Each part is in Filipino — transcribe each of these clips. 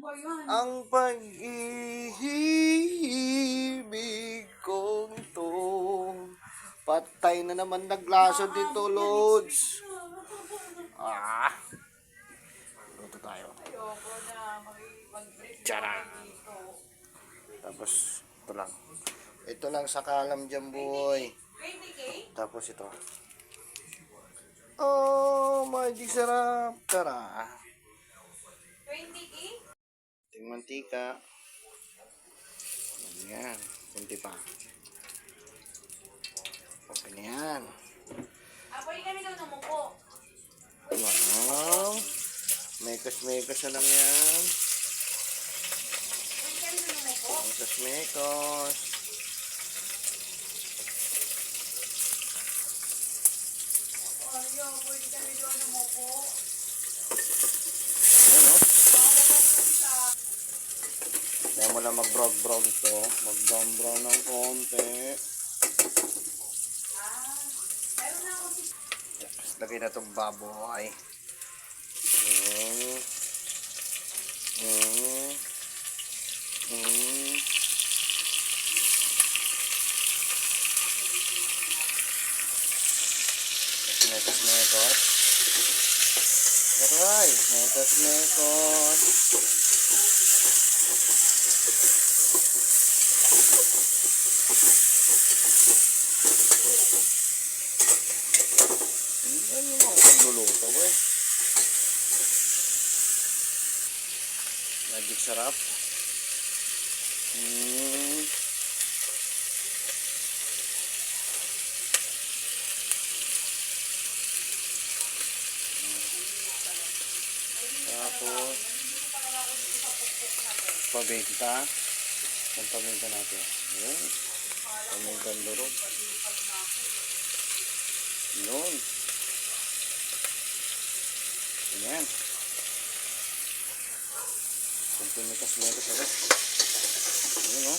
Ang pag-ibig kong to. Patay na naman naglaso dito, Lods. Ah, luto tayo. Tara. Tapos, ito lang. Ito lang sa kalam dyan, boy. Tapos ito. Oh, magic sarap. Tara. 20K? Ting mantika. Yan. Kunti pa. Okay na yan. Pwede kami daw numuko. Wow. Mekos-mekos na lang yan. Pwede kami daw numuko. Mekos-mekos. Oreo, pwede kami daw numuko. Ayan o. Kaya mo lang mag-brown ito. Mag-brown ng konti. Meron na ako si... Tapos lagay na itong baboy. Mm. Mm. Mm. Mekos-mekos. Aray, mekos-mekos. Yan yung mga pagluluto, eh. Magic sarap. Mm. Tapos, paminta. Ang paminta natin. Yun. Pamintang durog. Yun. Ayan. Kunti-mekas-mekas agad. Ayan o.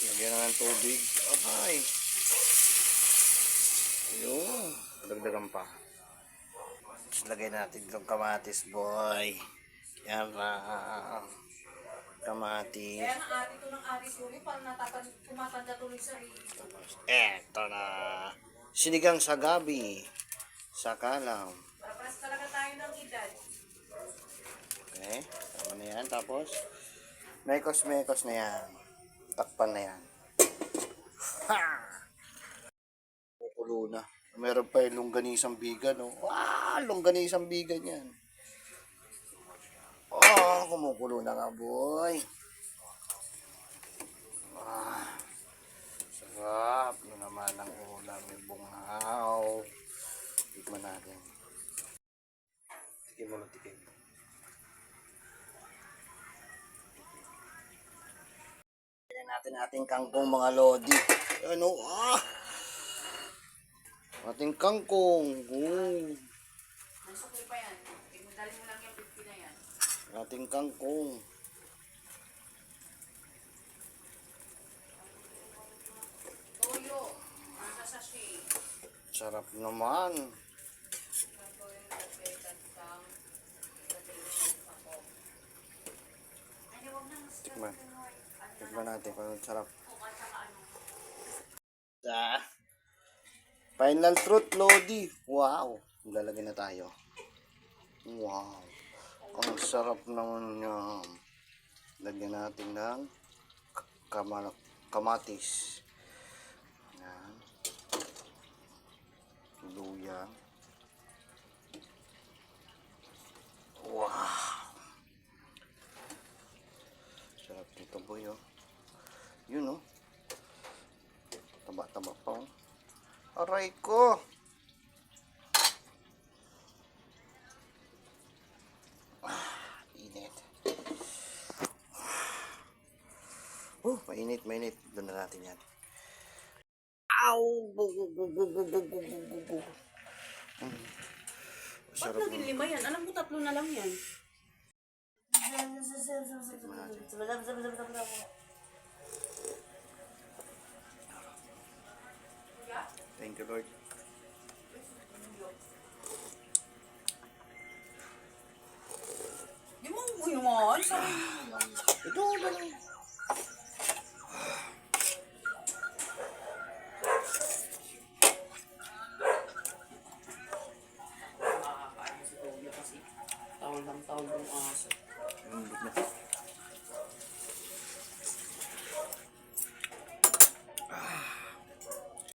Lagyan na ng tubig. Okay. Ayun. Dagdagan pa. Tapos lagay natin itong kamatis, boy. Yan na. Kamatis. Kaya ng ate ko ng ate tuloy, parang tumatanda tuloy sa Tapos, eto na. Sinigang sa gabi. Sa kalam. Para talaga tayo ng edad. Okay. Tama na yan. Tapos, mekos-mekos na yan. Takpan na yan. Ha! Kukulo na. Meron pa yung longganisang bigan, oh. Wow! Longganisang bigan yan. Oh, kumukulo na nga, boy. Ah, sarap. Yun naman ang ulam. May bungaw. Tikman natin. Tikim mo lang, tikim. Tignan natin ating kangkong, mga lodi. Ano? Ating kangkong. Nasukli pa yan. Dali mo lang yung 50 na yan. Ating kangkong. Toyo. Nasa sachet. Sarap naman. Tikman. Tikman natin kung anong sarap. Final fruit, Lodi. Wow. Lalagay na tayo. Wow. Ang sarap naman niya. Lagyan natin ng kamatis. Yan. Luya. Wow. Sarap nito, boy, oh. Yun, oh. Taba-taba pa, oh. Aray ko. Init. Mainit. Doon na natin yan. Ow! Ba't naging 5 yan? Alam ko 3 na lang yan. Thank you, Lord. Ang sarili mo lang. Ito, dalawa.